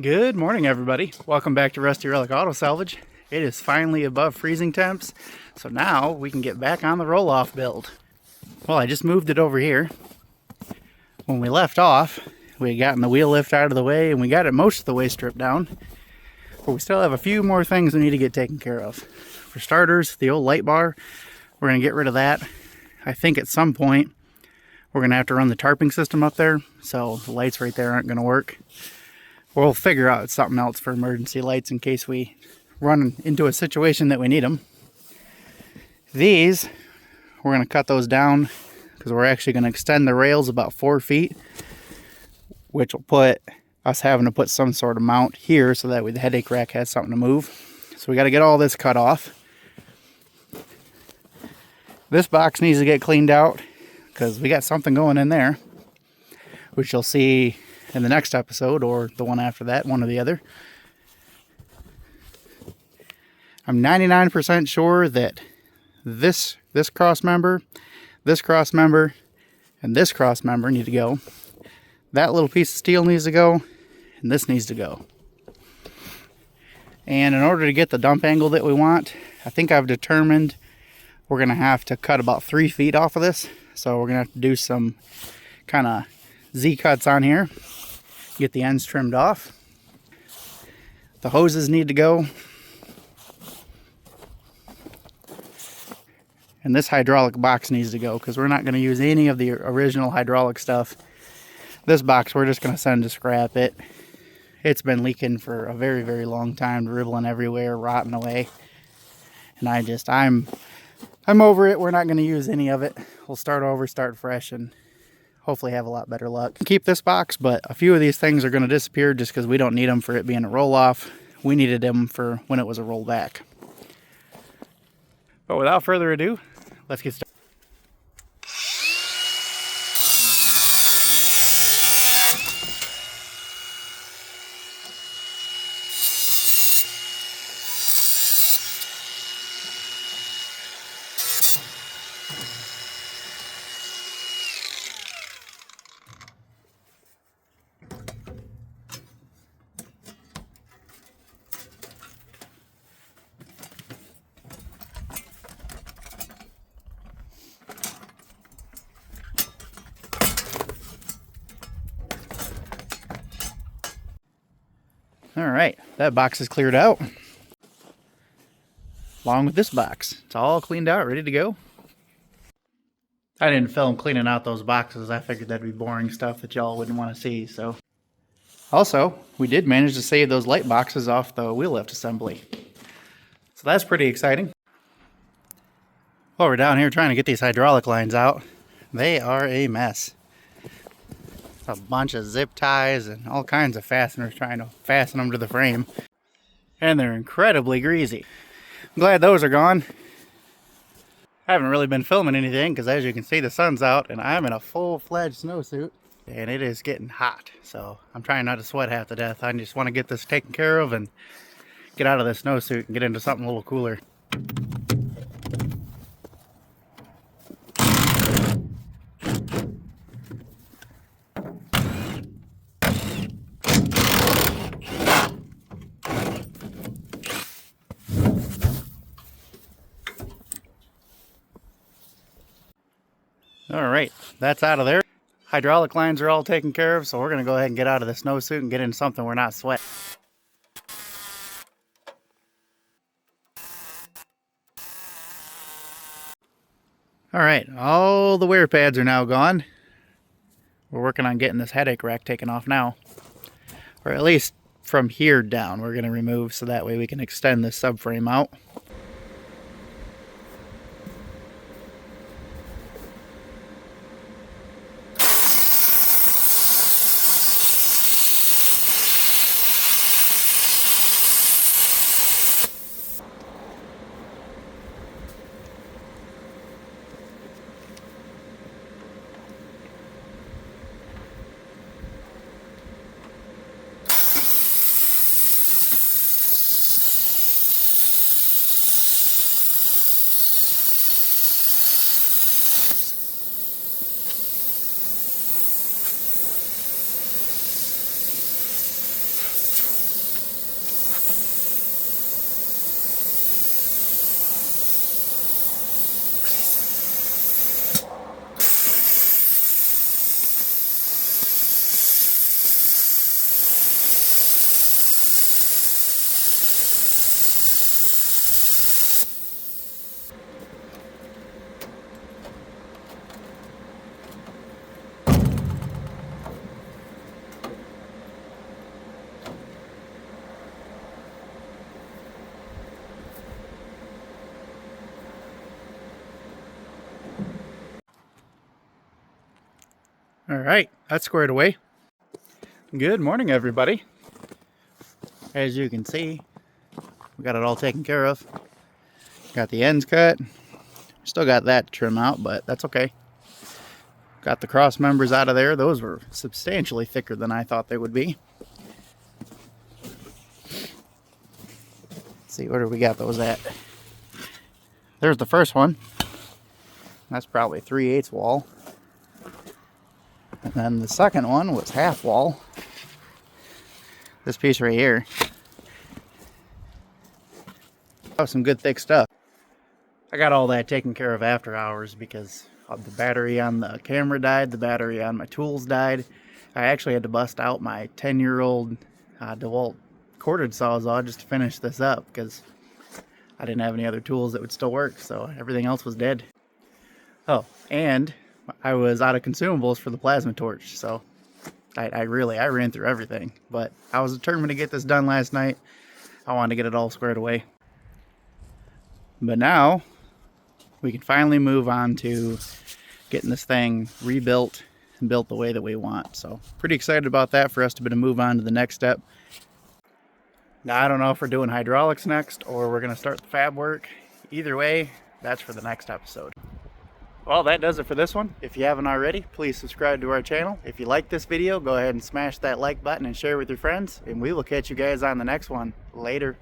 Good morning, everybody. Welcome back to Rusty Relic Auto Salvage. It is finally above freezing temps, so now we can get back on the roll-off build. Well, I just moved it over here. When we left off, we had gotten the wheel lift out of the way and we got it most of the way stripped down, but we still have a few more things we need to get taken care of. For starters, the old light bar, we're going to get rid of that. I think at some point we're going to have to run the tarping system up there, so the lights right there aren't going to work. We'll figure out something else for emergency lights in case we run into a situation that we need them. These, we're going to cut those down because we're actually going to extend the rails about 4 feet, which will put us having to put some sort of mount here so that way the headache rack has something to move. So we got to get all this cut off. This box needs to get cleaned out because we got something going in there, which you'll see in the next episode or the one after that, one or the other. I'm 99% sure that this cross member, and this cross member need to go. That little piece of steel needs to go, and this needs to go. And in order to get the dump angle that we want, I think I've determined we're going to have to cut about 3 feet off of this. So we're going to have to do some kind of Z-cuts on here. Get the ends trimmed off. The hoses need to go. And this hydraulic box needs to go because we're not going to use any of the original hydraulic stuff. This box we're just going to send to scrap it. It's been leaking for a very, very long time, dribbling everywhere, rotting away. And I'm over it. We're not going to use any of it. We'll start over, start fresh, and hopefully have a lot better luck. Keep this box, but a few of these things are going to disappear just because we don't need them for it being a roll-off. We needed them for when it was a roll-back. But without further ado, let's get started. All right, that box is cleared out. Along with this box. It's all cleaned out, ready to go. I didn't film cleaning out those boxes. I figured that'd be boring stuff that y'all wouldn't want to see, so. Also, we did manage to save those light boxes off the wheel lift assembly. So that's pretty exciting. While we're down here trying to get these hydraulic lines out, they are a mess. A bunch of zip ties and all kinds of fasteners trying to fasten them to the frame. And they're incredibly greasy. I'm glad those are gone. I haven't really been filming anything because as you can see the sun's out and I'm in a full-fledged snowsuit and it is getting hot. So I'm trying not to sweat half to death. I just want to get this taken care of and get out of this snowsuit and get into something a little cooler. All right, that's out of there. Hydraulic lines are all taken care of, so we're going to go ahead and get out of the snowsuit and get into something we're not sweating. All right, all the wear pads are now gone. We're working on getting this headache rack taken off now. Or at least from here down we're going to remove so that way we can extend this subframe out. All right, that's squared away. Good morning, everybody. As you can see, we got it all taken care of. Got the ends cut. Still got that to trim out, but that's okay. Got the cross members out of there. Those were substantially thicker than I thought they would be. Let's see, where do we got those at? There's the first one. That's probably 3/8 wall. And then the second one was half wall. This piece right here. Oh, some good thick stuff. I got all that taken care of after hours because the battery on the camera died, the battery on my tools died. I actually had to bust out my 10-year-old DeWalt corded sawzall just to finish this up because I didn't have any other tools that would still work, so everything else was dead. Oh, and I was out of consumables for the plasma torch, so I ran through everything. But I was determined to get this done last night. I wanted to get it all squared away. But now we can finally move on to getting this thing rebuilt and built the way that we want. So pretty excited about that for us to be able to move on to the next step. Now I don't know if we're doing hydraulics next or we're going to start the fab work. Either way, that's for the next episode. Well, that does it for this one. If you haven't already, please subscribe to our channel. If you like this video, go ahead and smash that like button and share with your friends. And we will catch you guys on the next one. Later.